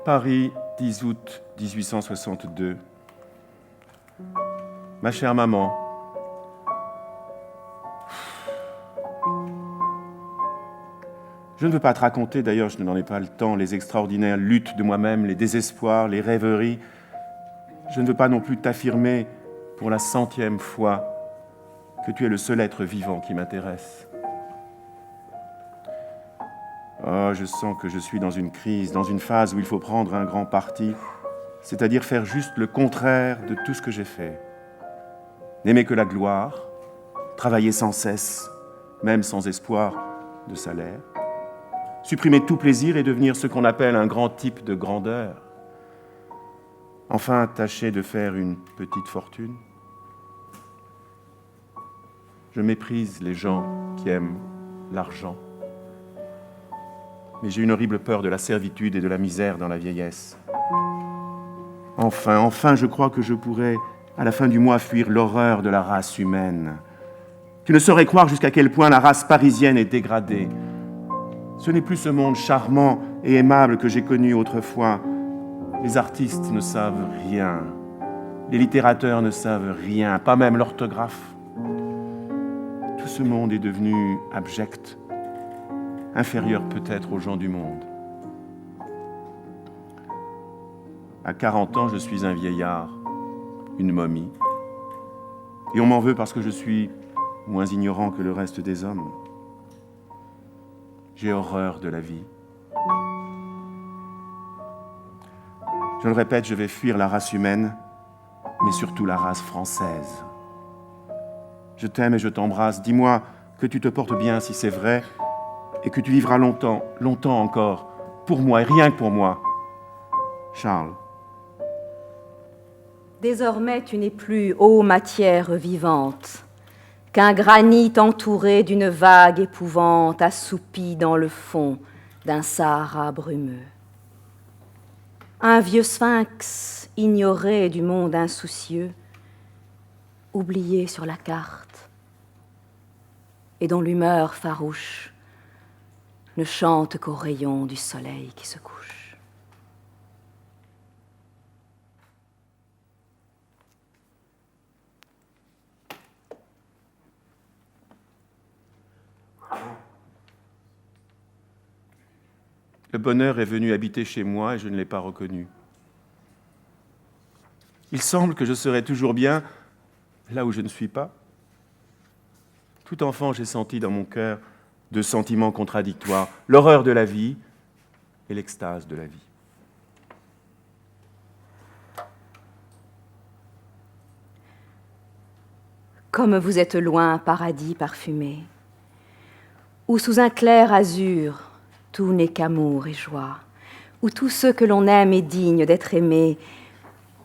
Paris, 10 août 1862. Ma chère maman, je ne veux pas te raconter, d'ailleurs je n'en ai pas le temps, les extraordinaires luttes de moi-même, les désespoirs, les rêveries. Je ne veux pas non plus t'affirmer pour la 100e fois que tu es le seul être vivant qui m'intéresse. Oh, je sens que je suis dans une crise, dans une phase où il faut prendre un grand parti, c'est-à-dire faire juste le contraire de tout ce que j'ai fait. N'aimer que la gloire, travailler sans cesse, même sans espoir de salaire, supprimer tout plaisir et devenir ce qu'on appelle un grand type de grandeur. Enfin, tâcher de faire une petite fortune. Je méprise les gens qui aiment l'argent. Mais j'ai une horrible peur de la servitude et de la misère dans la vieillesse. Enfin, je crois que je pourrais, à la fin du mois, fuir l'horreur de la race humaine. Tu ne saurais croire jusqu'à quel point la race parisienne est dégradée. Ce n'est plus ce monde charmant et aimable que j'ai connu autrefois. Les artistes ne savent rien. Les littérateurs ne savent rien, pas même l'orthographe. Tout ce monde est devenu abject, inférieur peut-être aux gens du monde. À 40 ans, je suis un vieillard, une momie, et on m'en veut parce que je suis moins ignorant que le reste des hommes. J'ai horreur de la vie. Je le répète, je vais fuir la race humaine, mais surtout la race française. Je t'aime et je t'embrasse. Dis-moi que tu te portes bien si c'est vrai, et que tu vivras longtemps, longtemps encore, pour moi et rien que pour moi. Charles. Désormais, tu n'es plus, ô matière vivante, qu'un granit entouré d'une vague épouvante assoupi dans le fond d'un Sahara brumeux. Un vieux sphinx ignoré du monde insoucieux, oublié sur la carte, et dont l'humeur farouche ne chante qu'aux rayons du soleil qui se couche. Le bonheur est venu habiter chez moi et je ne l'ai pas reconnu. Il semble que je serai toujours bien là où je ne suis pas. Tout enfant, j'ai senti dans mon cœur deux sentiments contradictoires, l'horreur de la vie et l'extase de la vie. Comme vous êtes loin, paradis parfumé, où sous un clair azur, tout n'est qu'amour et joie, où tout ce que l'on aime est digne d'être aimé,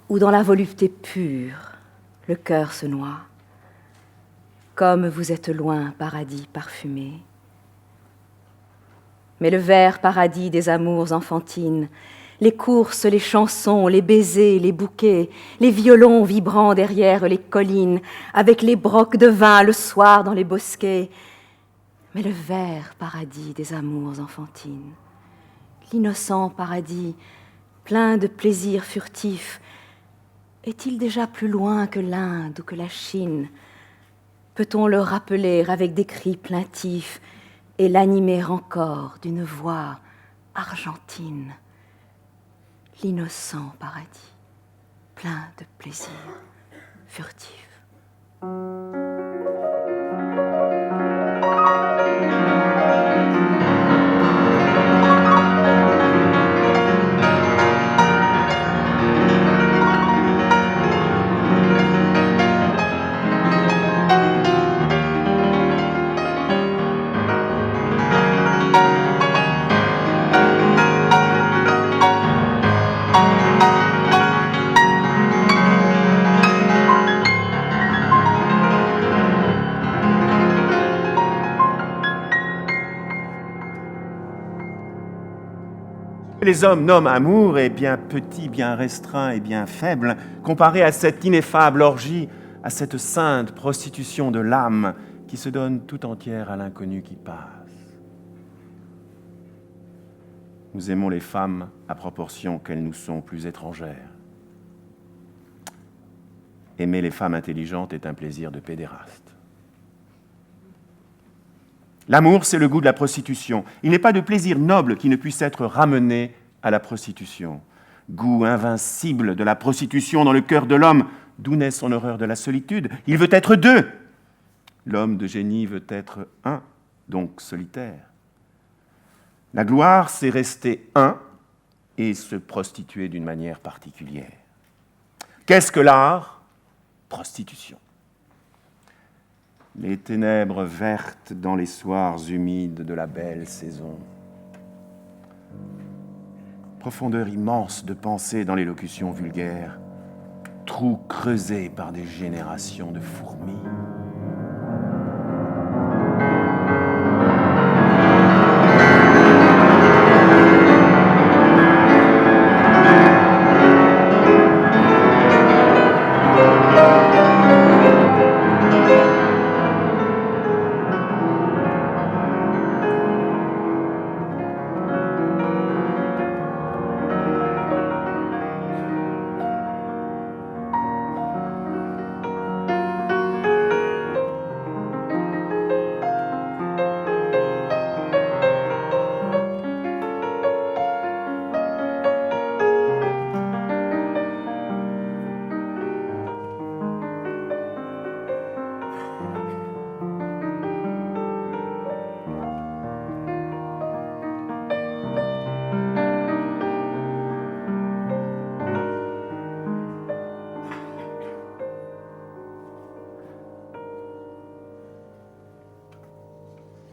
où dans la volupté pure, le cœur se noie. Comme vous êtes loin, paradis parfumé. Mais le vert paradis des amours enfantines, les courses, les chansons, les baisers, les bouquets, les violons vibrant derrière les collines, avec les brocs de vin le soir dans les bosquets. Mais le vert paradis des amours enfantines, l'innocent paradis plein de plaisirs furtifs, est-il déjà plus loin que l'Inde ou que la Chine? Peut-on le rappeler avec des cris plaintifs et l'animer encore d'une voix argentine? L'innocent paradis, plein de plaisirs furtifs. Les hommes nomment amour est bien petit, bien restreint et bien faible, comparé à cette ineffable orgie, à cette sainte prostitution de l'âme qui se donne tout entière à l'inconnu qui passe. Nous aimons les femmes à proportion qu'elles nous sont plus étrangères. Aimer les femmes intelligentes est un plaisir de pédéraste. L'amour, c'est le goût de la prostitution. Il n'est pas de plaisir noble qui ne puisse être ramené à la prostitution. Goût invincible de la prostitution dans le cœur de l'homme, d'où naît son horreur de la solitude. Il veut être deux. L'homme de génie veut être un, donc solitaire. La gloire, c'est rester un et se prostituer d'une manière particulière. Qu'est-ce que l'art ? Prostitution. Les ténèbres vertes dans les soirs humides de la belle saison. Profondeur immense de pensée dans l'élocution vulgaire, trou creusé par des générations de fourmis.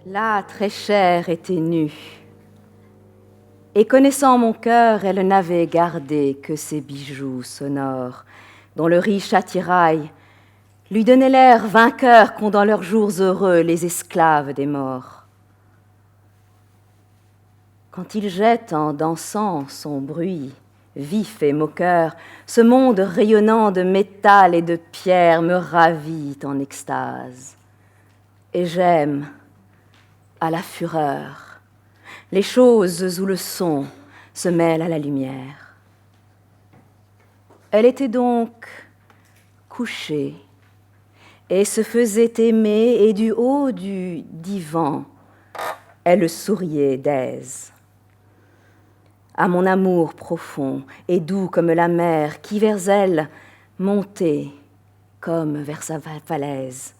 La très chère était nue, et connaissant mon cœur, elle n'avait gardé que ses bijoux sonores, dont le riche attirail lui donnait l'air vainqueur qu'ont dans leurs jours heureux les esclaves des morts. Quand il jette en dansant son bruit, vif et moqueur, ce monde rayonnant de métal et de pierre me ravit en extase, et j'aime à la fureur, les choses où le son se mêle à la lumière. Elle était donc couchée et se faisait aimer, et du haut du divan, elle souriait d'aise. À mon amour profond et doux comme la mer qui vers elle montait comme vers sa falaise.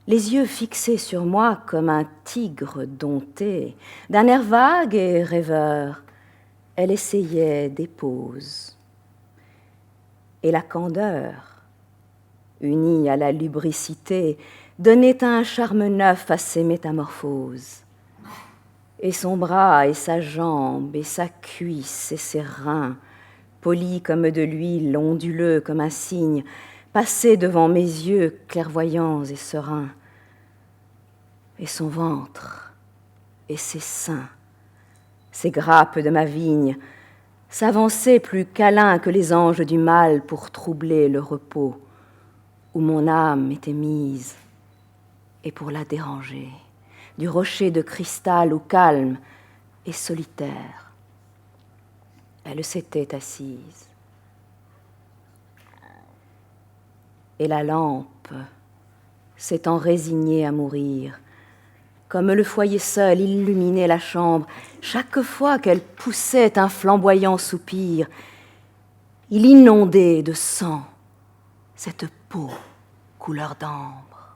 Les yeux fixés sur moi comme un tigre dompté, d'un air vague et rêveur, elle essayait des poses. Et la candeur, unie à la lubricité, donnait un charme neuf à ses métamorphoses. Et son bras et sa jambe et sa cuisse et ses reins, polis comme de l'huile, onduleux comme un cygne, passaient devant mes yeux clairvoyants et sereins. Et son ventre et ses seins, ces grappes de ma vigne, s'avançaient plus câlins que les anges du mal pour troubler le repos où mon âme était mise, et pour la déranger, du rocher de cristal où calme et solitaire, elle s'était assise. Et la lampe, s'étant résignée à mourir, comme le foyer seul illuminait la chambre, chaque fois qu'elle poussait un flamboyant soupir, il inondait de sang cette peau couleur d'ambre.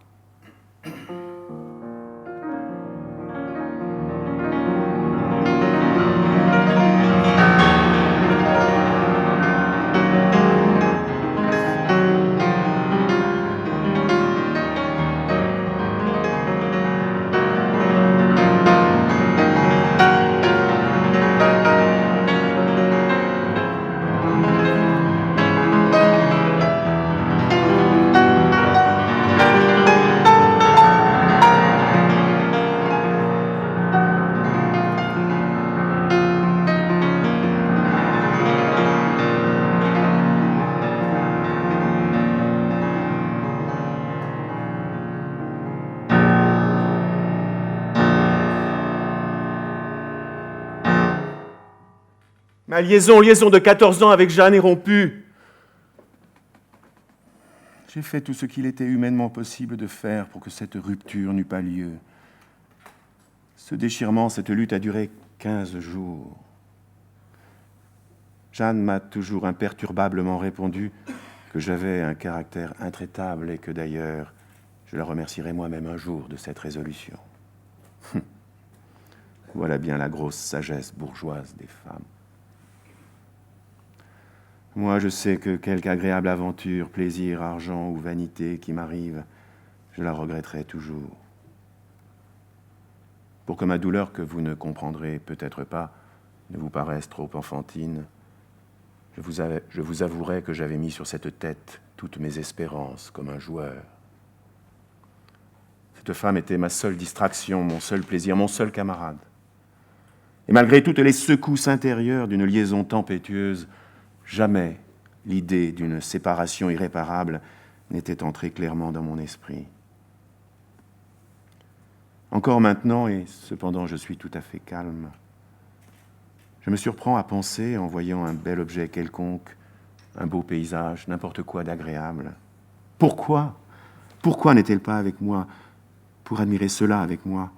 Ma liaison de 14 ans avec Jeanne est rompue. J'ai fait tout ce qu'il était humainement possible de faire pour que cette rupture n'eût pas lieu. Ce déchirement, cette lutte a duré 15 jours. Jeanne m'a toujours imperturbablement répondu que j'avais un caractère intraitable et que d'ailleurs, je la remercierai moi-même un jour de cette résolution. Voilà bien la grosse sagesse bourgeoise des femmes. Moi, je sais que quelque agréable aventure, plaisir, argent ou vanité qui m'arrive, je la regretterai toujours. Pour que ma douleur, que vous ne comprendrez peut-être pas, ne vous paraisse trop enfantine, je vous avouerai que j'avais mis sur cette tête toutes mes espérances comme un joueur. Cette femme était ma seule distraction, mon seul plaisir, mon seul camarade. Et malgré toutes les secousses intérieures d'une liaison tempétueuse, jamais l'idée d'une séparation irréparable n'était entrée clairement dans mon esprit. Encore maintenant, et cependant je suis tout à fait calme, je me surprends à penser, en voyant un bel objet quelconque, un beau paysage, n'importe quoi d'agréable. Pourquoi n'est-elle pas avec moi pour admirer cela avec moi,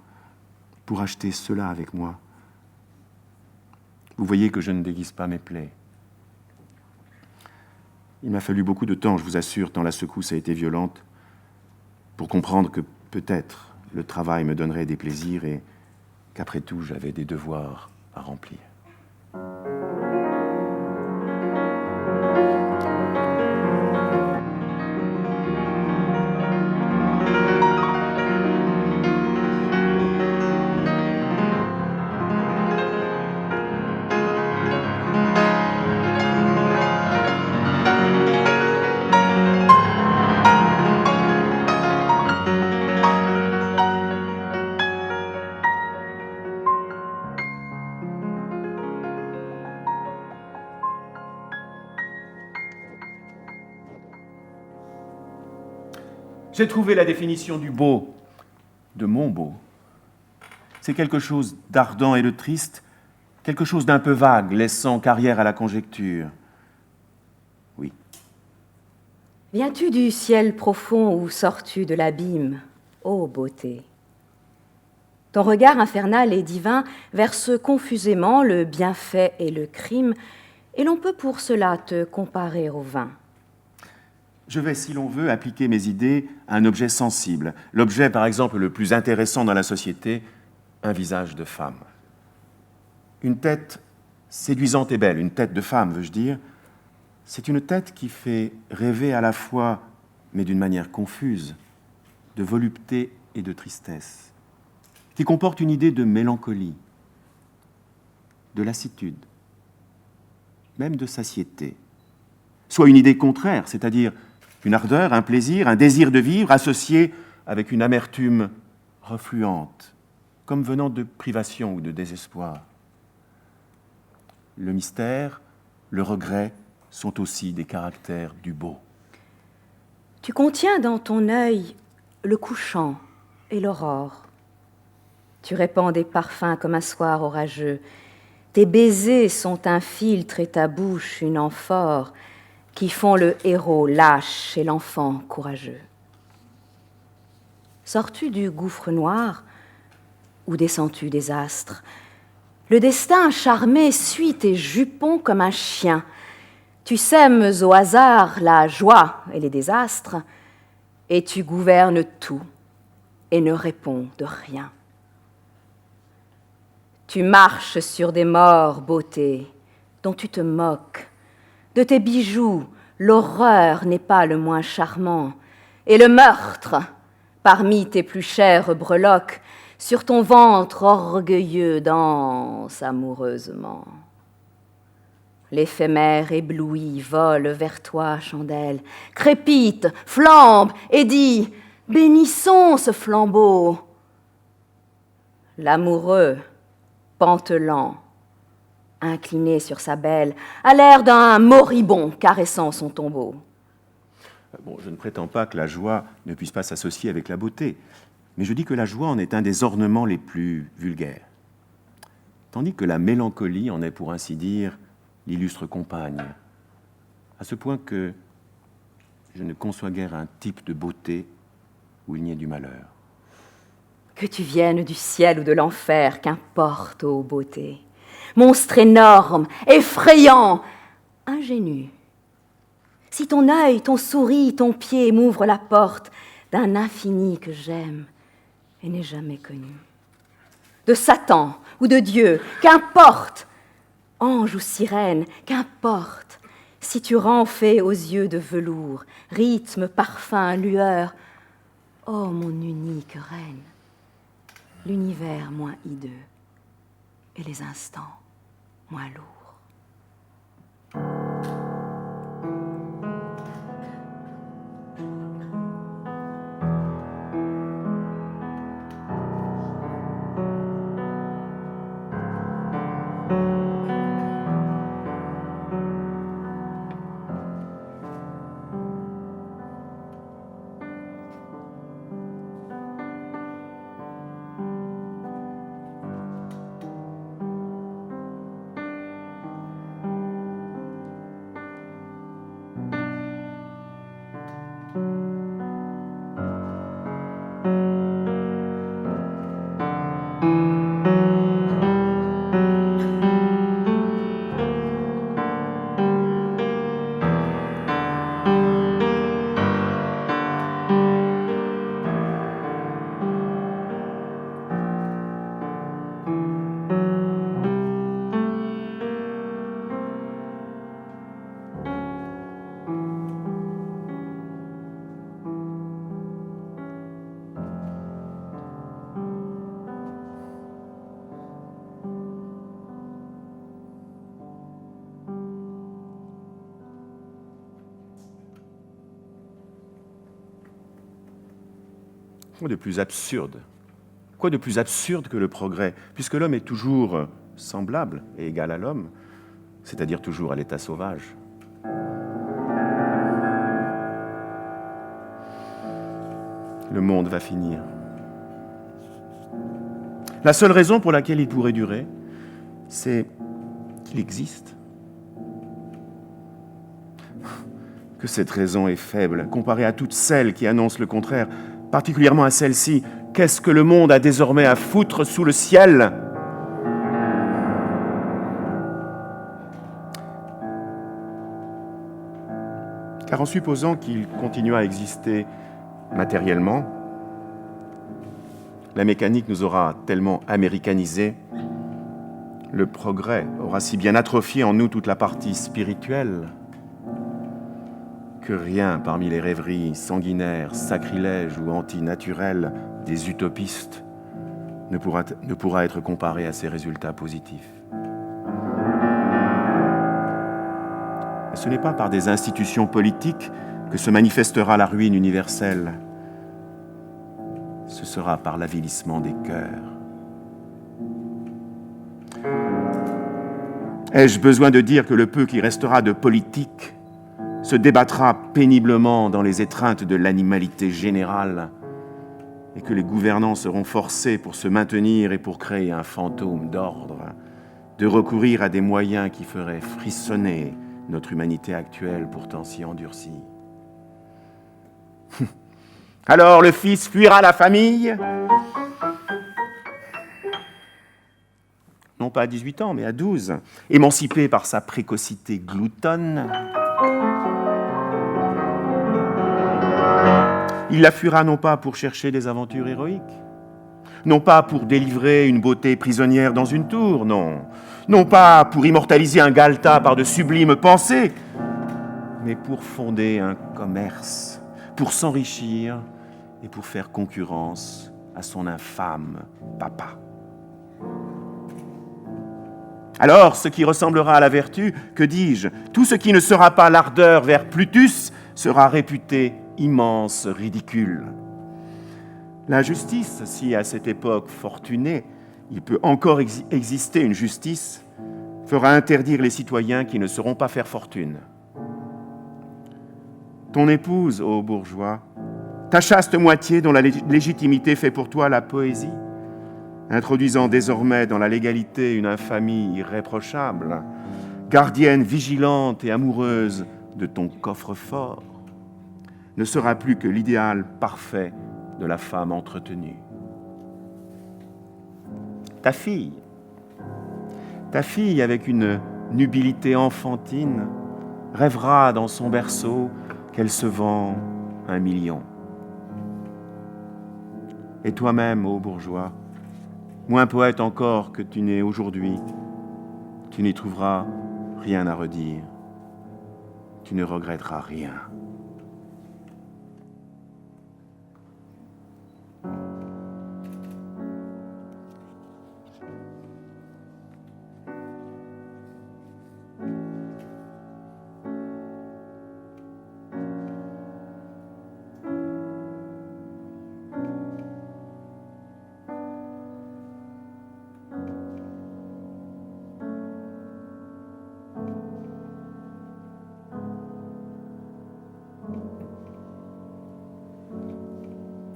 pour acheter cela avec moi? Vous voyez que je ne déguise pas mes plaies. Il m'a fallu beaucoup de temps, je vous assure, tant la secousse a été violente, pour comprendre que peut-être le travail me donnerait des plaisirs et qu'après tout, j'avais des devoirs à remplir. J'ai trouvé la définition du beau, de mon beau. C'est quelque chose d'ardent et de triste, quelque chose d'un peu vague, laissant carrière à la conjecture. Oui. Viens-tu du ciel profond ou sors-tu de l'abîme, ô beauté? Ton regard infernal et divin verse confusément le bienfait et le crime, et l'on peut pour cela te comparer au vin. Je vais, si l'on veut, appliquer mes idées à un objet sensible. L'objet, par exemple, le plus intéressant dans la société, un visage de femme. Une tête séduisante et belle, une tête de femme, veux-je dire, c'est une tête qui fait rêver à la fois, mais d'une manière confuse, de volupté et de tristesse, qui comporte une idée de mélancolie, de lassitude, même de satiété, soit une idée contraire, c'est-à-dire une ardeur, un plaisir, un désir de vivre associé avec une amertume refluente, comme venant de privation ou de désespoir. Le mystère, le regret sont aussi des caractères du beau. Tu contiens dans ton œil le couchant et l'aurore. Tu répands des parfums comme un soir orageux. Tes baisers sont un filtre et ta bouche une amphore qui font le héros lâche et l'enfant courageux. Sors-tu du gouffre noir ou descends-tu des astres? Le destin charmé suit tes jupons comme un chien. Tu sèmes au hasard la joie et les désastres, et tu gouvernes tout et ne réponds de rien. Tu marches sur des morts, beauté, dont tu te moques. De tes bijoux, l'horreur n'est pas le moins charmant, et le meurtre, parmi tes plus chères breloques, sur ton ventre orgueilleux danse amoureusement. L'éphémère ébloui vole vers toi, chandelle, crépite, flambe et dit « Bénissons ce flambeau !» L'amoureux, pantelant, incliné sur sa belle, a l'air d'un moribond caressant son tombeau. Bon, je ne prétends pas que la joie ne puisse pas s'associer avec la beauté, mais je dis que la joie en est un des ornements les plus vulgaires, tandis que la mélancolie en est, pour ainsi dire, l'illustre compagne, à ce point que je ne conçois guère un type de beauté où il n'y ait du malheur. Que tu viennes du ciel ou de l'enfer, qu'importe, ô beauté. Monstre énorme, effrayant, ingénu. Si ton œil, ton souris, ton pied m'ouvrent la porte d'un infini que j'aime et n'ai jamais connu. De Satan ou de Dieu, qu'importe, ange ou sirène, qu'importe, si tu rends fait aux yeux de velours, rythme, parfum, lueur, ô mon unique reine, l'univers moins hideux et les instants moins lourds. Quoi de plus absurde? Quoi de plus absurde que le progrès, puisque l'homme est toujours semblable et égal à l'homme, c'est-à-dire toujours à l'état sauvage. Le monde va finir. La seule raison pour laquelle il pourrait durer, c'est qu'il existe. Que cette raison est faible, comparée à toutes celles qui annoncent le contraire, particulièrement à celle-ci. Qu'est-ce que le monde a désormais à foutre sous le ciel ? Car en supposant qu'il continue à exister matériellement, la mécanique nous aura tellement américanisés, le progrès aura si bien atrophié en nous toute la partie spirituelle, que rien parmi les rêveries sanguinaires, sacrilèges ou antinaturelles des utopistes ne pourra être comparé à ces résultats positifs. Et ce n'est pas par des institutions politiques que se manifestera la ruine universelle. Ce sera par l'avilissement des cœurs. Ai-je besoin de dire que le peu qui restera de politique se débattra péniblement dans les étreintes de l'animalité générale et que les gouvernants seront forcés pour se maintenir et pour créer un fantôme d'ordre, de recourir à des moyens qui feraient frissonner notre humanité actuelle pourtant si endurcie. Alors le fils fuira la famille, non pas à 18 ans, mais à 12, émancipé par sa précocité gloutonne. Il la fuira non pas pour chercher des aventures héroïques, non pas pour délivrer une beauté prisonnière dans une tour, non, non pas pour immortaliser un Galta par de sublimes pensées, mais pour fonder un commerce, pour s'enrichir et pour faire concurrence à son infâme papa. Alors, ce qui ressemblera à la vertu, que dis-je, tout ce qui ne sera pas l'ardeur vers Plutus sera réputé immense ridicule. La justice, si à cette époque fortunée, il peut encore exister une justice, fera interdire les citoyens qui ne sauront pas faire fortune. Ton épouse, ô bourgeois, ta chaste moitié dont la légitimité fait pour toi la poésie, introduisant désormais dans la légalité une infamie irréprochable, gardienne vigilante et amoureuse de ton coffre-fort, ne sera plus que l'idéal parfait de la femme entretenue. Ta fille avec une nubilité enfantine, rêvera dans son berceau qu'elle se vend 1 million. Et toi-même, ô bourgeois, moins poète encore que tu n'es aujourd'hui, tu n'y trouveras rien à redire. Tu ne regretteras rien.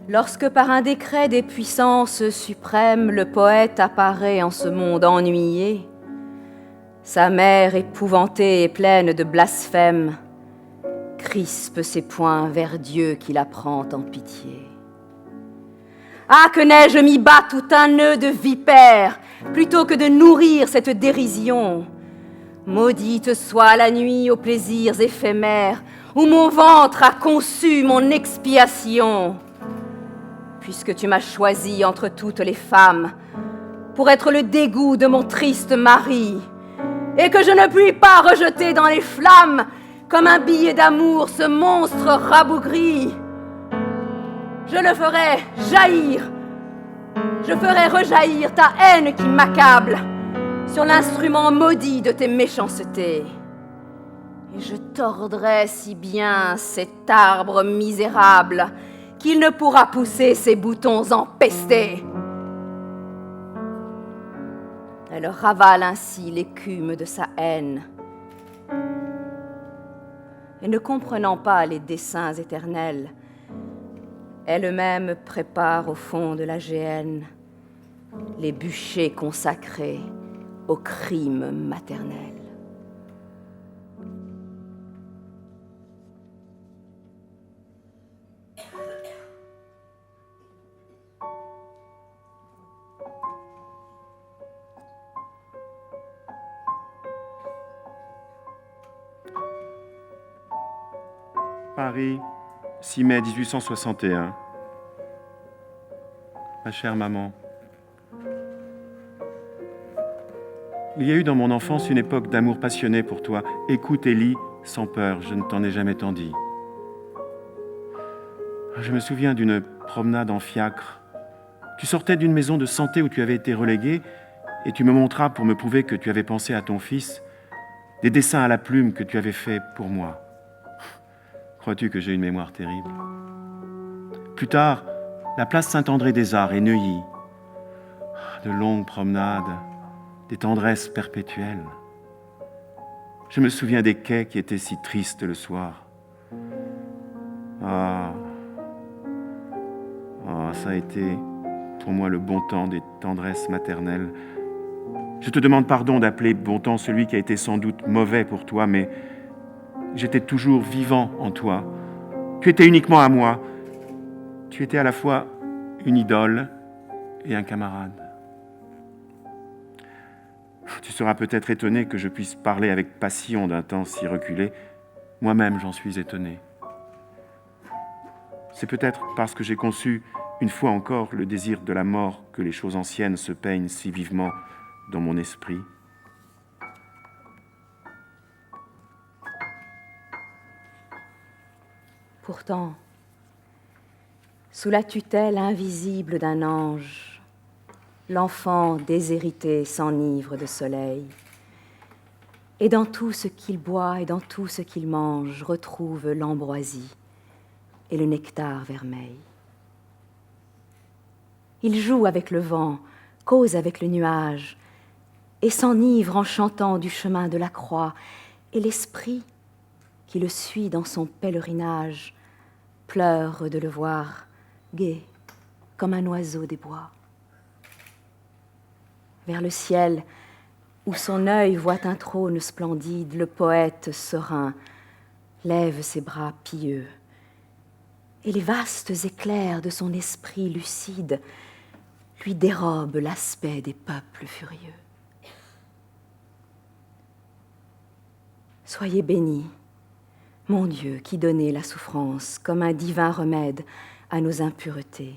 Lorsque par un décret des puissances suprêmes, le poète apparaît en ce monde ennuyé, sa mère épouvantée et pleine de blasphème crispe ses poings vers Dieu qui la prend en pitié. Ah, que n'ai-je mis bas tout un nœud de vipère plutôt que de nourrir cette dérision. Maudite soit la nuit aux plaisirs éphémères où mon ventre a conçu mon expiation. Puisque tu m'as choisi entre toutes les femmes pour être le dégoût de mon triste mari, et que je ne puis pas rejeter dans les flammes comme un billet d'amour ce monstre rabougri, je le ferai jaillir, je ferai rejaillir ta haine qui m'accable sur l'instrument maudit de tes méchancetés. Et je tordrai si bien cet arbre misérable qu'il ne pourra pousser ses boutons empestés. Elle ravale ainsi l'écume de sa haine. Et ne comprenant pas les desseins éternels, elle-même prépare au fond de la géhenne les bûchers consacrés au crime maternel. Paris, 6 mai 1861. Ma chère maman, il y a eu dans mon enfance une époque d'amour passionné pour toi. Écoute et lis sans peur, je ne t'en ai jamais tant dit. Je me souviens d'une promenade en fiacre. Tu sortais d'une maison de santé où tu avais été relégué et tu me montras, pour me prouver que tu avais pensé à ton fils, des dessins à la plume que tu avais faits pour moi. Crois-tu que j'ai une mémoire terrible? Plus tard, la place Saint-André-des-Arts et Neuilly. De longues promenades, des tendresses perpétuelles. Je me souviens des quais qui étaient si tristes le soir. Ça a été pour moi le bon temps des tendresses maternelles. Je te demande pardon d'appeler bon temps celui qui a été sans doute mauvais pour toi, mais j'étais toujours vivant en toi. Tu étais uniquement à moi. Tu étais à la fois une idole et un camarade. Tu seras peut-être étonné que je puisse parler avec passion d'un temps si reculé. Moi-même, j'en suis étonné. C'est peut-être parce que j'ai conçu, une fois encore, le désir de la mort que les choses anciennes se peignent si vivement dans mon esprit. Pourtant, sous la tutelle invisible d'un ange, l'enfant déshérité s'enivre de soleil, et dans tout ce qu'il boit et dans tout ce qu'il mange retrouve l'ambroisie et le nectar vermeil. Il joue avec le vent, cause avec le nuage, et s'enivre en chantant du chemin de la croix, et l'esprit, qui le suit dans son pèlerinage, pleure de le voir gai comme un oiseau des bois. Vers le ciel, où son œil voit un trône splendide, le poète serein lève ses bras pieux, et les vastes éclairs de son esprit lucide lui dérobent l'aspect des peuples furieux. Soyez bénis, mon Dieu, qui donnez la souffrance comme un divin remède à nos impuretés,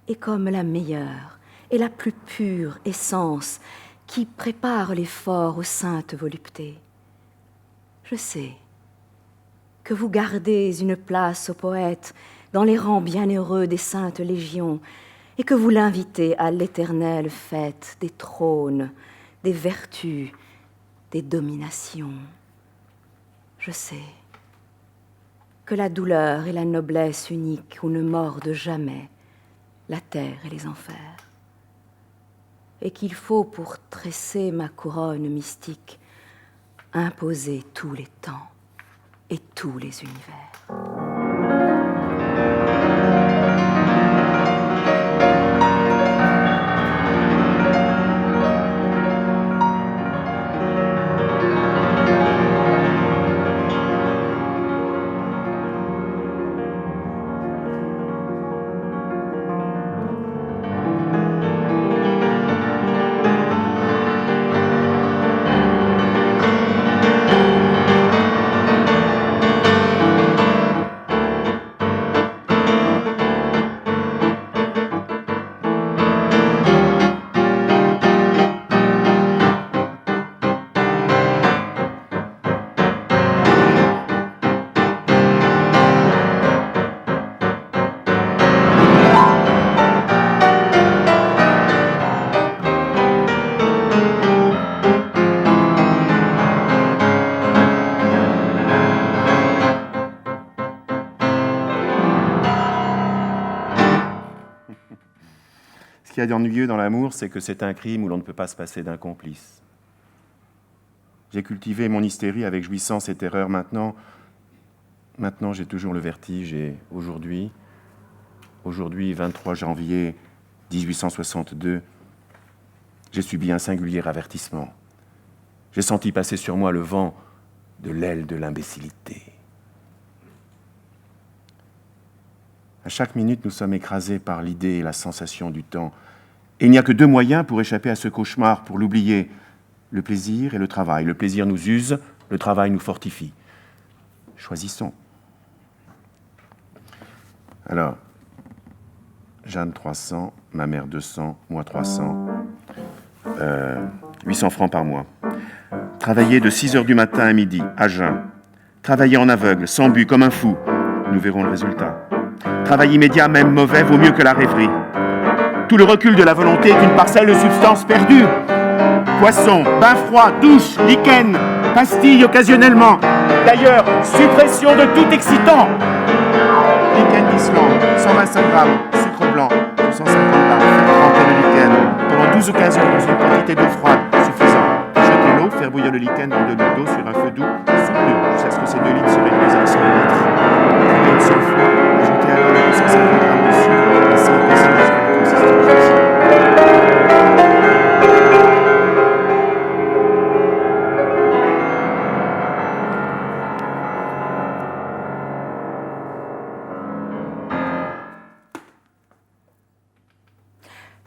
et comme la meilleure et la plus pure essence qui prépare l'effort aux saintes voluptés. Je sais que vous gardez une place au poète dans les rangs bienheureux des saintes légions et que vous l'invitez à l'éternelle fête des trônes, des vertus, des dominations. Je sais que la douleur est la noblesse unique où ne mordent jamais la terre et les enfers, et qu'il faut, pour tresser ma couronne mystique, imposer tous les temps et tous les univers. Ce qu'il y a d'ennuyeux dans l'amour, c'est que c'est un crime où l'on ne peut pas se passer d'un complice. J'ai cultivé mon hystérie avec jouissance et terreur. Maintenant, j'ai toujours le vertige. Et aujourd'hui, 23 janvier 1862, j'ai subi un singulier avertissement. J'ai senti passer sur moi le vent de l'aile de l'imbécilité. À chaque minute, nous sommes écrasés par l'idée et la sensation du temps. Et il n'y a que deux moyens pour échapper à ce cauchemar, pour l'oublier, le plaisir et le travail. Le plaisir nous use, le travail nous fortifie. Choisissons. Alors, Jeanne 300, ma mère 200, moi 300, 800 francs par mois. Travailler de 6h du matin à midi, à jeun. Travailler en aveugle, sans but, comme un fou. Nous verrons le résultat. Travail immédiat, même mauvais, vaut mieux que la rêverie. Tout le recul de la volonté est une parcelle de substance perdue. Poisson, bain froid, douche, lichen, pastilles occasionnellement. D'ailleurs, suppression de tout excitant. Lichen d'Islande, 125 grammes, sucre blanc, 250 grammes, faire tremper le lichen. Pendant 12 occasions dans une quantité d'eau froide suffisante. Jeter l'eau, faire bouillir le lichen dans de l'eau sur un feu doux, soutenu, jusqu'à ce que ces 2 litres se réduisent à 100 litres. Une seule fois, ajoutez alors les 250 grammes de sucre et 5 % jusqu'à la consistance possible.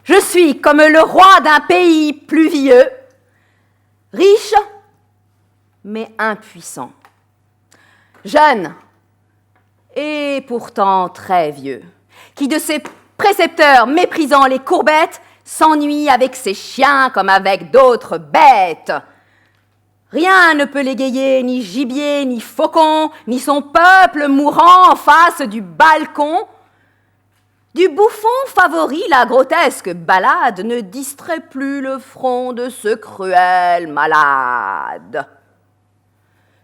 Je suis comme le roi d'un pays pluvieux, riche, mais impuissant, jeune et pourtant très vieux, qui de ses précepteurs méprisant les courbettes, s'ennuie avec ses chiens comme avec d'autres bêtes. Rien ne peut l'égayer, ni gibier, ni faucon, ni son peuple mourant en face du balcon. Du bouffon favori, la grotesque ballade ne distrait plus le front de ce cruel malade.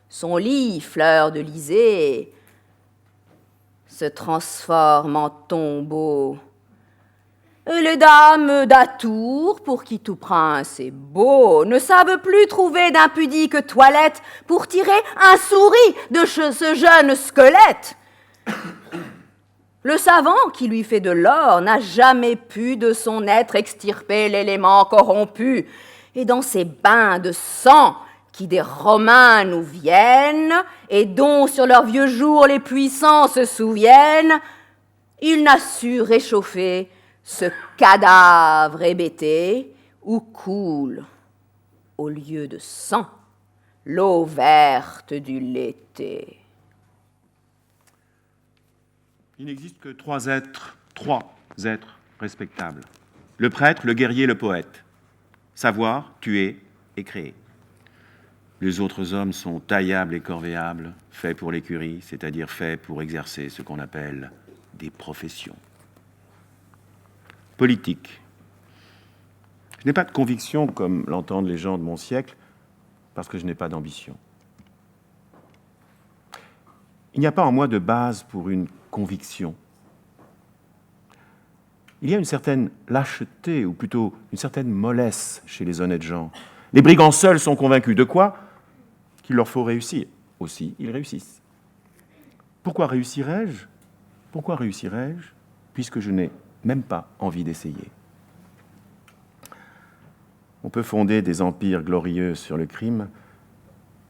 Son lit, fleur de lysée, se transforme en tombeau. Et les dames d'atour, pour qui tout prince est beau, ne savent plus trouver d'impudique toilette pour tirer un souris de ce jeune squelette. Le savant qui lui fait de l'or n'a jamais pu de son être extirper l'élément corrompu et dans ces bains de sang qui des Romains nous viennent et dont sur leurs vieux jours les puissants se souviennent, il n'a su réchauffer ce cadavre hébété où coule, au lieu de sang, l'eau verte du l'été. Il n'existe que trois êtres respectables. Le prêtre, le guerrier, le poète. Savoir, tuer et créer. Les autres hommes sont taillables et corvéables, faits pour l'écurie, c'est-à-dire faits pour exercer ce qu'on appelle des professions. Politique. Je n'ai pas de conviction, comme l'entendent les gens de mon siècle, parce que je n'ai pas d'ambition. Il n'y a pas en moi de base pour une conviction. Il y a une certaine lâcheté, ou plutôt une certaine mollesse chez les honnêtes gens. Les brigands seuls sont convaincus de quoi? Qu'il leur faut réussir. Aussi, ils réussissent. Pourquoi réussirais-je? Pourquoi réussirais-je? Puisque je n'ai même pas envie d'essayer. On peut fonder des empires glorieux sur le crime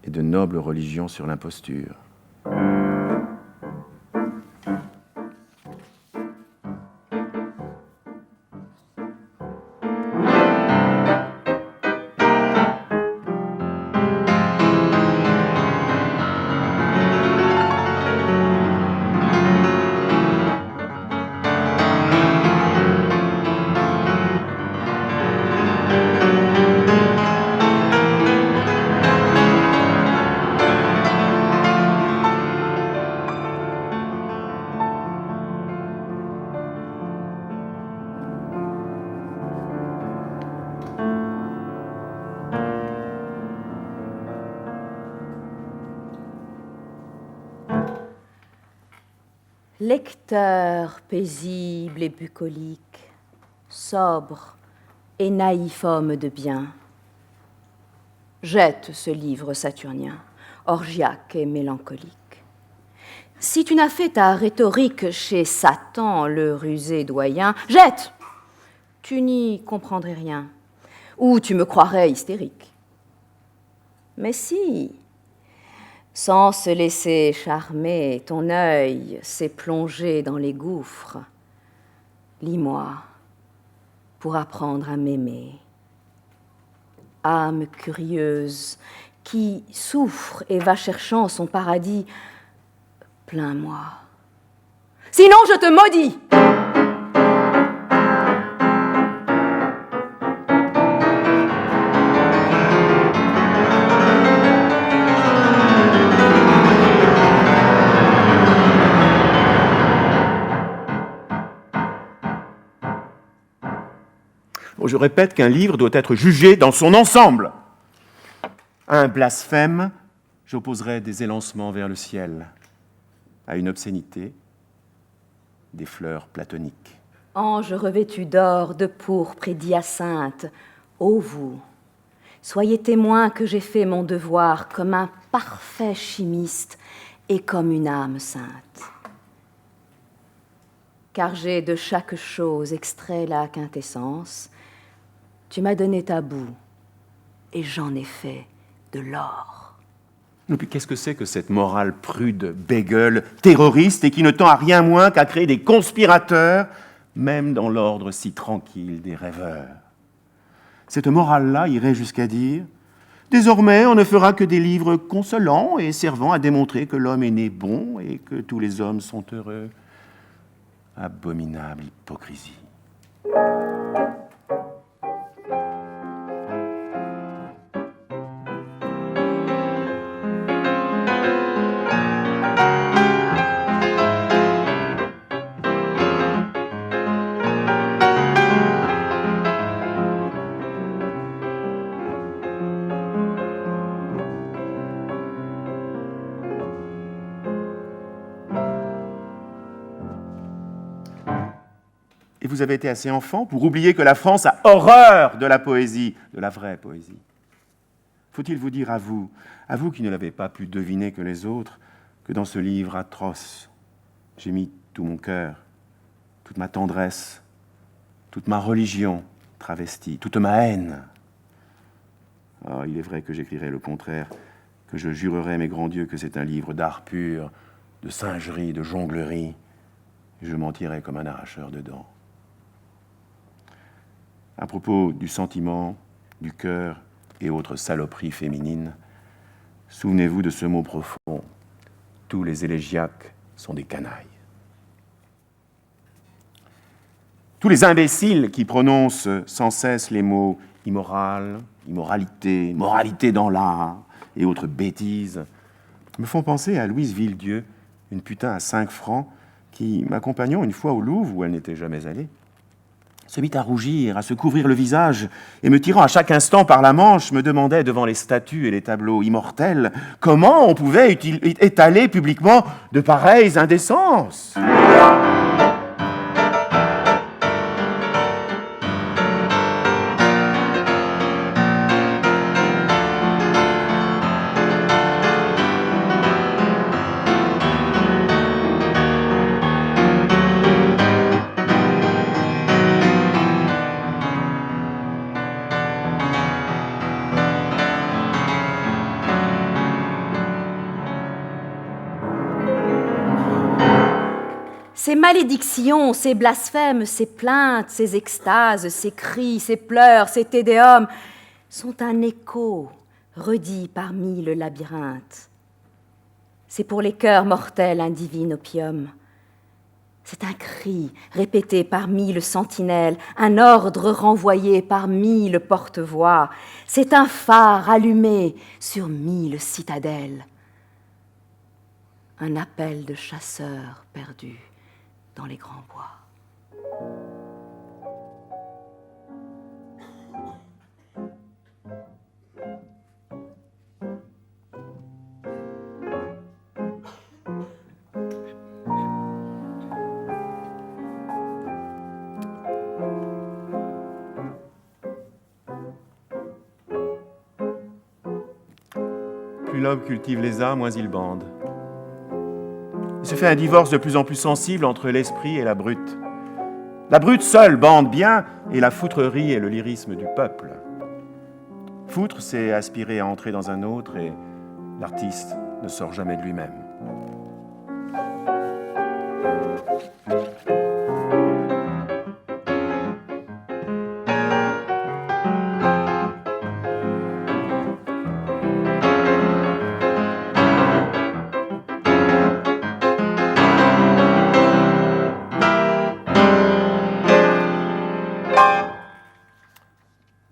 et de nobles religions sur l'imposture. Lecteur paisible et bucolique, sobre et naïf homme de bien, jette ce livre saturnien, orgiaque et mélancolique. Si tu n'as fait ta rhétorique chez Satan, le rusé doyen, jette, tu n'y comprendrais rien, ou tu me croirais hystérique. Mais si, sans se laisser charmer, ton œil s'est plongé dans les gouffres, lis-moi pour apprendre à m'aimer. Âme curieuse qui souffre et va cherchant son paradis, plains-moi. Sinon je te maudis. Je répète qu'un livre doit être jugé dans son ensemble. À un blasphème, j'opposerai des élancements vers le ciel. À une obscénité, des fleurs platoniques. Ange revêtu d'or, de pourpre et d'hyacinthe, ô vous, soyez témoins que j'ai fait mon devoir comme un parfait chimiste et comme une âme sainte. Car j'ai de chaque chose extrait la quintessence. Tu m'as donné ta boue, et j'en ai fait de l'or. Et puis qu'est-ce que c'est que cette morale prude, bégueule, terroriste, et qui ne tend à rien moins qu'à créer des conspirateurs, même dans l'ordre si tranquille des rêveurs? Cette morale-là irait jusqu'à dire « Désormais, on ne fera que des livres consolants et servant à démontrer que l'homme est né bon et que tous les hommes sont heureux. » Abominable hypocrisie. Et vous avez été assez enfant pour oublier que la France a horreur de la poésie, de la vraie poésie. Faut-il vous dire à vous qui ne l'avez pas pu deviner que les autres, que dans ce livre atroce, j'ai mis tout mon cœur, toute ma tendresse, toute ma religion travestie, toute ma haine. Ah, il est vrai que j'écrirais le contraire, que je jurerais mes grands dieux que c'est un livre d'art pur, de singerie, de jonglerie, et je mentirais comme un arracheur de dents. À propos du sentiment, du cœur et autres saloperies féminines, souvenez-vous de ce mot profond. Tous les élégiaques sont des canailles. Tous les imbéciles qui prononcent sans cesse les mots immoral, immoralité, moralité dans l'art et autres bêtises me font penser à Louise Villedieu, une putain à 5 francs, qui, m'accompagnant une fois au Louvre où elle n'était jamais allée, se mit à rougir, à se couvrir le visage, et me tirant à chaque instant par la manche, me demandait devant les statues et les tableaux immortels comment on pouvait étaler publiquement de pareilles indécences. Ces malédictions, ces blasphèmes, ces plaintes, ces extases, ces cris, ces pleurs, ces tédéums sont un écho redit par mille labyrinthes. C'est pour les cœurs mortels un divin opium. C'est un cri répété par 1000 sentinelles, un ordre renvoyé par 1000 porte-voix. C'est un phare allumé sur 1000 citadelles. Un appel de chasseurs perdus dans les grands bois. Plus l'homme cultive les arts, moins il bande. Il se fait un divorce de plus en plus sensible entre l'esprit et la brute. La brute seule bande bien, et la foutrerie est le lyrisme du peuple. Foutre, c'est aspirer à entrer dans un autre, et l'artiste ne sort jamais de lui-même.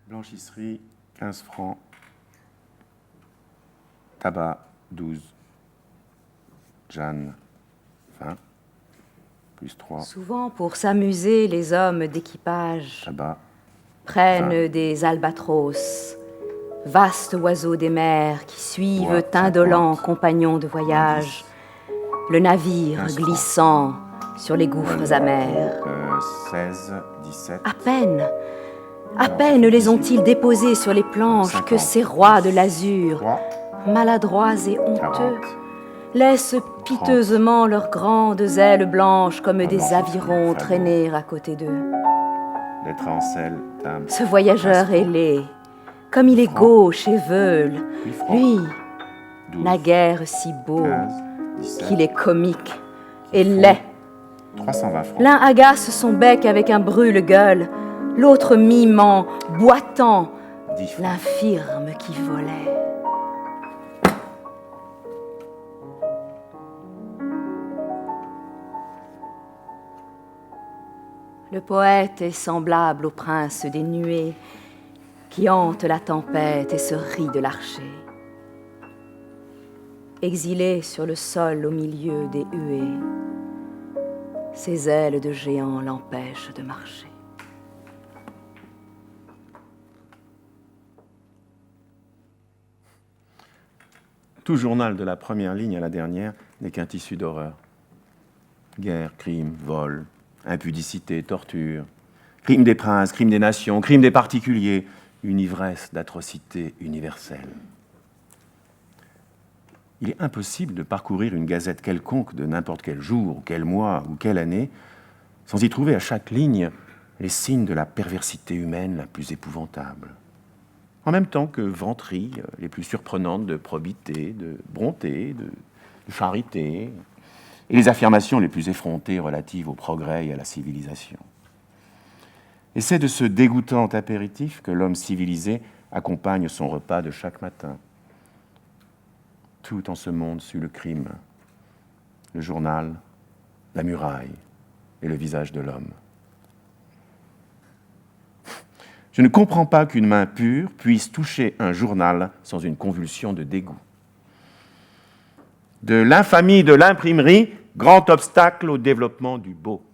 Blanchisserie, 15 francs. Tabac, 12. Jeanne, 20. Plus 3. Souvent, pour s'amuser, les hommes d'équipage Tabac, prennent des albatros, vastes oiseaux des mers qui suivent Ouais, indolents 50. compagnons de voyage, le navire 15 francs. glissant sur les gouffres amers. 16, 17. À peine les ont-ils déposés sur les planches 50. que ces rois de l'azur, 3, maladroits et honteux, 40. laissent piteusement leurs grandes ailes blanches comme des blanc, avirons fabuleux. traîner à côté d'eux. Lettre en sel, dame. Ce voyageur 15 est francs. laid, comme il est francs. gauche et veule, 8 francs. lui, 12, naguère si beau 15, 17. qu'il est comique et Francs. laid. 320 francs. L'un agace son bec avec un brûle-gueule, l'autre mimant, boitant, 10 francs. l'infirme qui volait. Le poète est semblable au prince des nuées qui hante la tempête et se rit de l'archer. Exilé sur le sol au milieu des huées, ses ailes de géant l'empêchent de marcher. Tout journal de la première ligne à la dernière n'est qu'un tissu d'horreur. Guerre, crime, vol, impudicité, torture, crime des princes, crime des nations, crime des particuliers, une ivresse d'atrocités universelles. Il est impossible de parcourir une gazette quelconque de n'importe quel jour, ou quel mois, ou quelle année, sans y trouver à chaque ligne les signes de la perversité humaine la plus épouvantable. en même temps que vanteries les plus surprenantes de probité, de bonté, de charité, et les affirmations les plus effrontées relatives au progrès et à la civilisation. Et c'est de ce dégoûtant apéritif que l'homme civilisé accompagne son repas de chaque matin. Tout en ce monde sue le crime, le journal, la muraille et le visage de l'homme. Je ne comprends pas qu'une main pure puisse toucher un journal sans une convulsion de dégoût. De l'infamie de l'imprimerie, grand obstacle au développement du beau.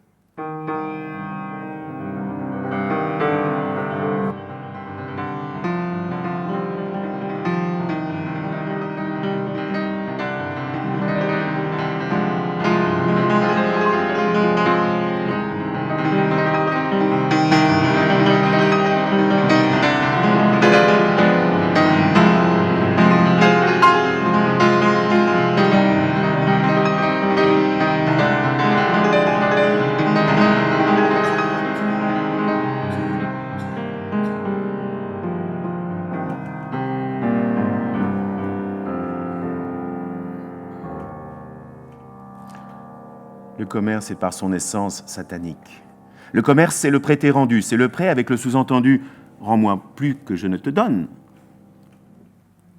Le commerce est par son essence satanique. Le commerce, c'est le prêter rendu, c'est le prêt avec le sous-entendu « rends-moi plus que je ne te donne ».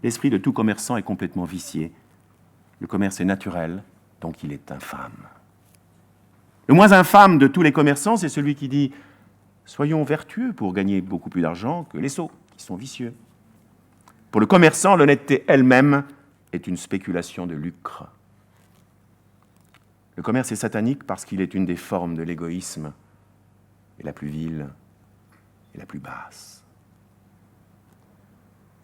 L'esprit de tout commerçant est complètement vicié. Le commerce est naturel, donc il est infâme. Le moins infâme de tous les commerçants, c'est celui qui dit « soyons vertueux pour gagner beaucoup plus d'argent que les sots, qui sont vicieux ». Pour le commerçant, l'honnêteté elle-même est une spéculation de lucre. Le commerce est satanique parce qu'il est une des formes de l'égoïsme, et la plus vile et la plus basse.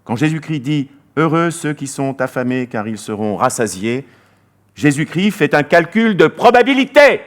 Quand Jésus-Christ dit « Heureux ceux qui sont affamés car ils seront rassasiés », Jésus-Christ fait un calcul de probabilité.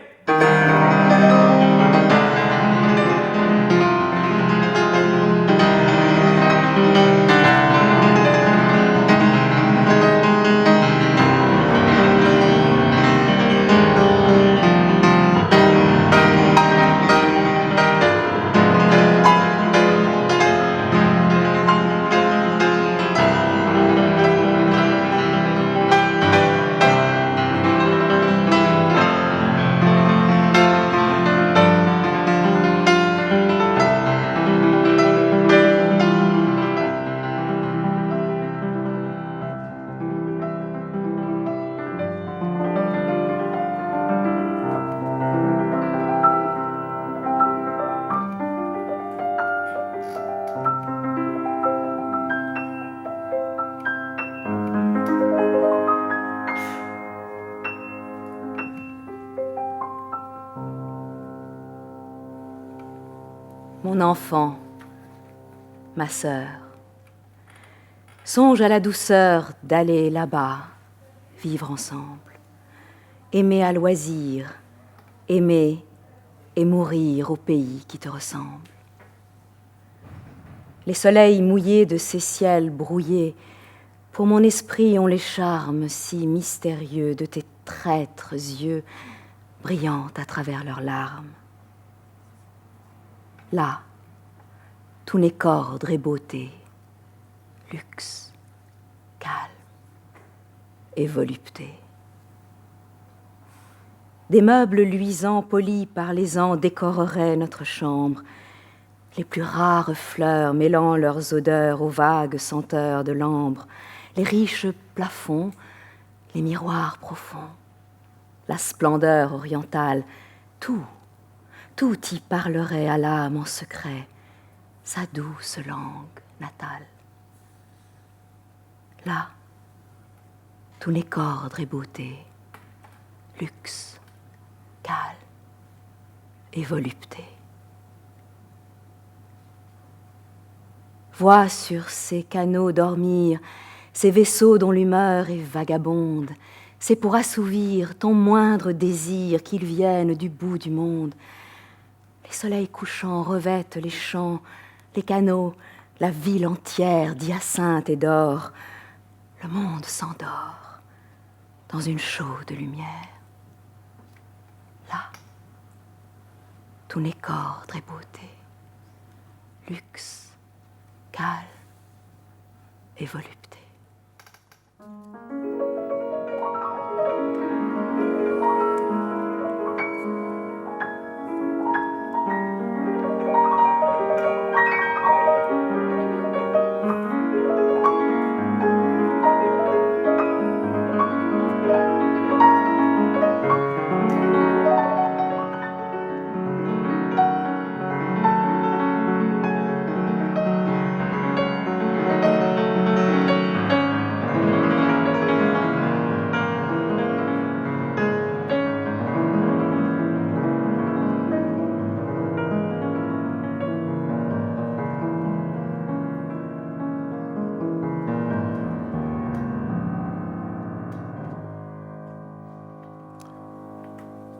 Mon enfant, ma sœur, songe à la douceur d'aller là-bas, vivre ensemble, aimer à loisir, aimer et mourir au pays qui te ressemble. Les soleils mouillés de ces ciels brouillés, pour mon esprit ont les charmes si mystérieux de tes traîtres yeux brillant à travers leurs larmes. Là, tout n'est qu'ordre et beauté, luxe, calme et volupté. Des meubles luisants polis par les ans décoreraient notre chambre, les plus rares fleurs mêlant leurs odeurs aux vagues senteurs de l'ambre, les riches plafonds, les miroirs profonds, la splendeur orientale, tout y parlerait à l'âme en secret, sa douce langue natale. Là, tout n'est qu'ordre et beauté, luxe, calme et volupté. Vois sur ces canaux dormir, ces vaisseaux dont l'humeur est vagabonde, c'est pour assouvir ton moindre désir qu'ils viennent du bout du monde. Les soleils couchants revêtent les champs, les canaux, la ville entière d'hyacinthe et d'or. Le monde s'endort dans une chaude lumière. Là, tout n'est qu'ordre et beauté, luxe, calme et volupté.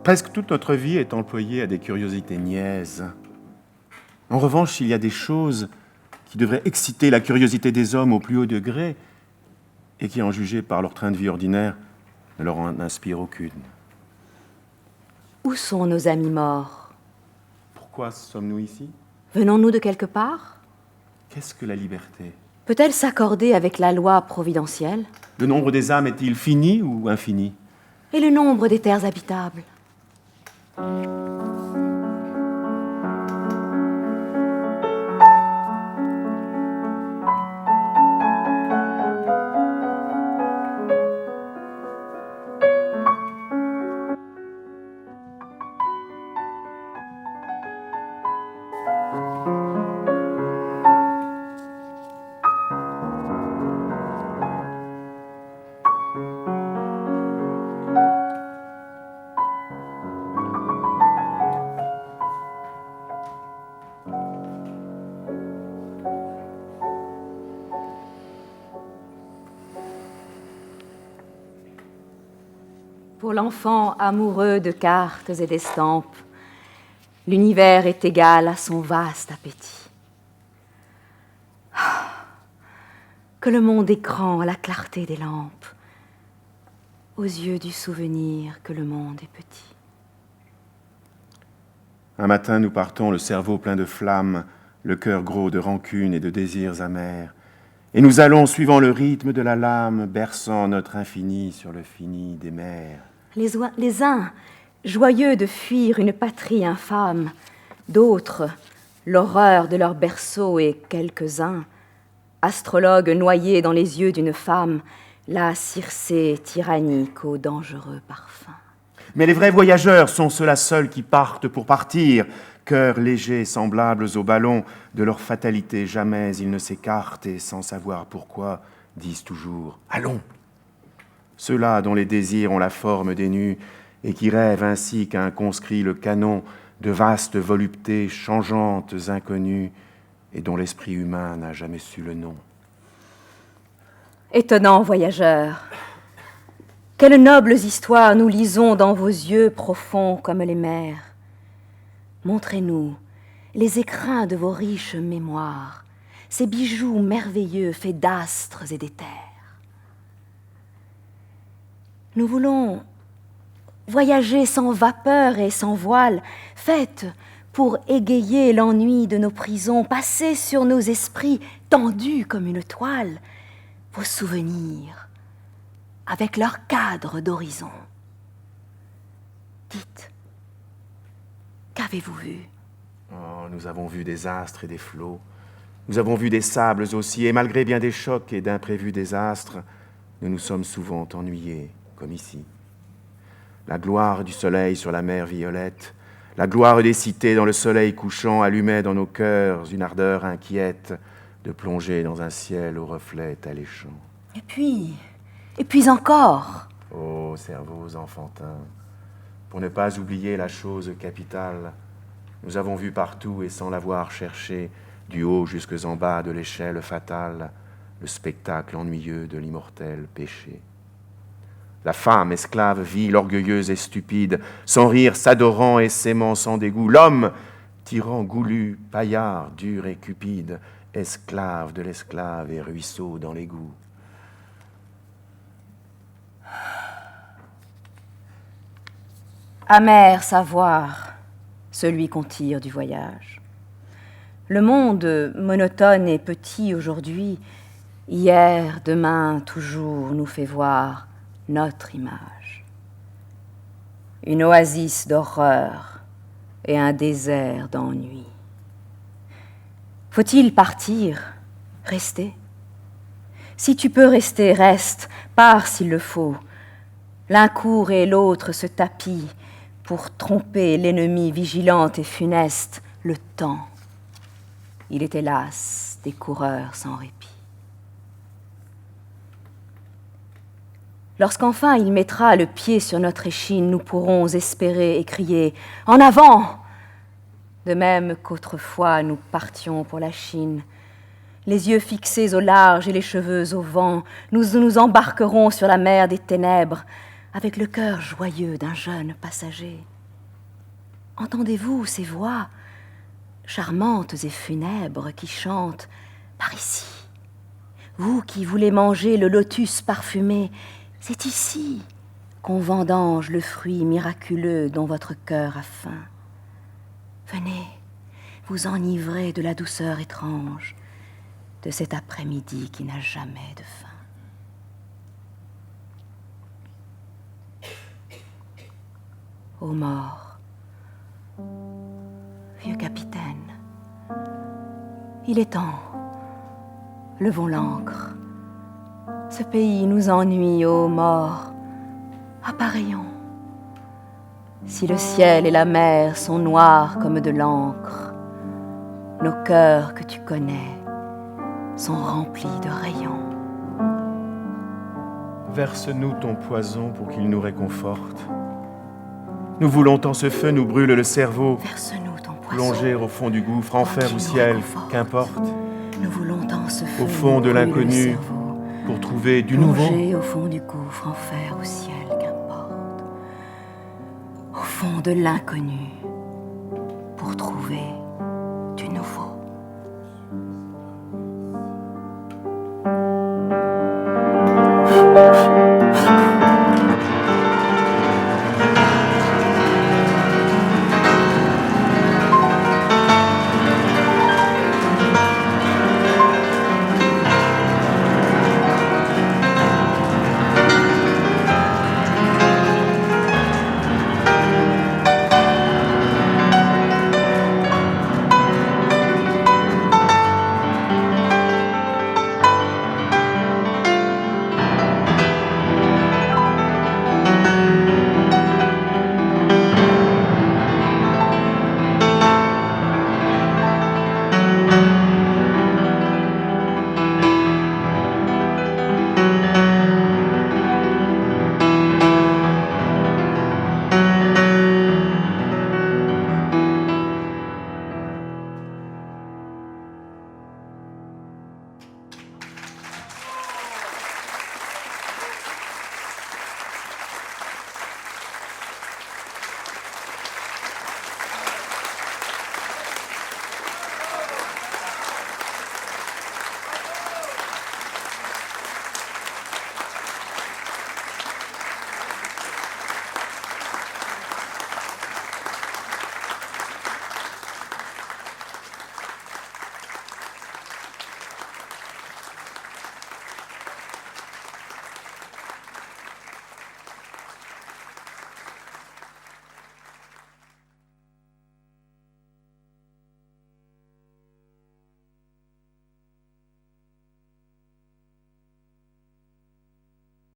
Presque toute notre vie est employée à des curiosités niaises. En revanche, il y a des choses qui devraient exciter la curiosité des hommes au plus haut degré et qui, en jugé par leur train de vie ordinaire, ne leur en inspirent aucune. Où sont nos amis morts? Pourquoi sommes-nous ici? Venons-nous de quelque part? Qu'est-ce que la liberté? Peut-elle s'accorder avec la loi providentielle? Le nombre des âmes est-il fini ou infini? Et le nombre des terres habitables? Pour l'enfant amoureux de cartes et d'estampes, l'univers est égal à son vaste appétit. Que le monde est grand à la clarté des lampes, aux yeux du souvenir que le monde est petit. Un matin, nous partons, le cerveau plein de flammes, le cœur gros de rancune et de désirs amers, et nous allons suivant le rythme de la lame, berçant notre infini sur le fini des mers. Les uns, joyeux de fuir une patrie infâme, d'autres, l'horreur de leur berceau, et quelques-uns, astrologues noyés dans les yeux d'une femme, la Circé tyrannique au dangereux parfum. Mais les vrais voyageurs sont ceux-là seuls qui partent pour partir, cœurs légers, semblables aux ballons, de leur fatalité jamais ils ne s'écartent, et sans savoir pourquoi, disent toujours « Allons !» Ceux-là dont les désirs ont la forme des nus, et qui rêvent ainsi qu'un conscrit le canon de vastes voluptés changeantes, inconnues, et dont l'esprit humain n'a jamais su le nom. Étonnants voyageurs, quelles nobles histoires nous lisons dans vos yeux profonds comme les mers. Montrez-nous les écrins de vos riches mémoires, ces bijoux merveilleux faits d'astres et d'éthers. Nous voulons voyager sans vapeur et sans voile, faites pour égayer l'ennui de nos prisons, passer sur nos esprits tendus comme une toile, vos souvenirs avec leur cadre d'horizon. Dites, qu'avez-vous vu? Oh, nous avons vu des astres et des flots. Nous avons vu des sables aussi, et malgré bien des chocs et d'imprévus désastres, nous nous sommes souvent ennuyés, comme ici. La gloire du soleil sur la mer violette, la gloire des cités dans le soleil couchant allumait dans nos cœurs une ardeur inquiète de plonger dans un ciel aux reflets alléchants. Et puis encore. Ô cerveaux enfantins, pour ne pas oublier la chose capitale, nous avons vu partout et sans l'avoir cherché, du haut jusqu'en en bas de l'échelle fatale, le spectacle ennuyeux de l'immortel péché. La femme esclave vile, orgueilleuse et stupide, sans rire, s'adorant et s'aimant sans dégoût. L'homme, tyran goulu, paillard, dur et cupide, esclave de l'esclave et ruisseau dans l'égout. Amer savoir, celui qu'on tire du voyage. Le monde, monotone et petit aujourd'hui, Hier, demain, toujours nous fait voir notre image. Une oasis d'horreur et un désert d'ennui. Faut-il partir, rester? Si tu peux rester, reste, pars s'il le faut. L'un court et l'autre se tapit pour tromper l'ennemi vigilante et funeste, le temps. Il est hélas des coureurs sans répit. Lorsqu'enfin il mettra le pied sur notre échine, nous pourrons espérer et crier « En avant !» De même qu'autrefois nous partions pour la Chine. Les yeux fixés au large et les cheveux au vent, nous nous embarquerons sur la mer des ténèbres avec le cœur joyeux d'un jeune passager. Entendez-vous ces voix charmantes et funèbres qui chantent par ici? Vous qui voulez manger le lotus parfumé, c'est ici qu'on vendange le fruit miraculeux dont votre cœur a faim. Venez, vous enivrer de la douceur étrange de cet après-midi qui n'a jamais de fin. Ô mort, vieux capitaine, il est temps, levons l'ancre. Ce pays nous ennuie, ô mort, appareillons. Si le ciel et la mer sont noirs comme de l'encre, nos cœurs que tu connais sont remplis de rayons. Verse-nous ton poison pour qu'il nous réconforte. Nous voulons tant ce feu nous brûle le cerveau. Verse-nous ton poison. Plonger au fond du gouffre, enfer ou ciel, qu'importe. Nous voulons tant ce feu Au fond de nous brûle le l'inconnu, cerveau. pour trouver du nouveau. Plonger au fond du gouffre, enfer ou ciel, qu'importe. Au fond de l'inconnu, pour trouver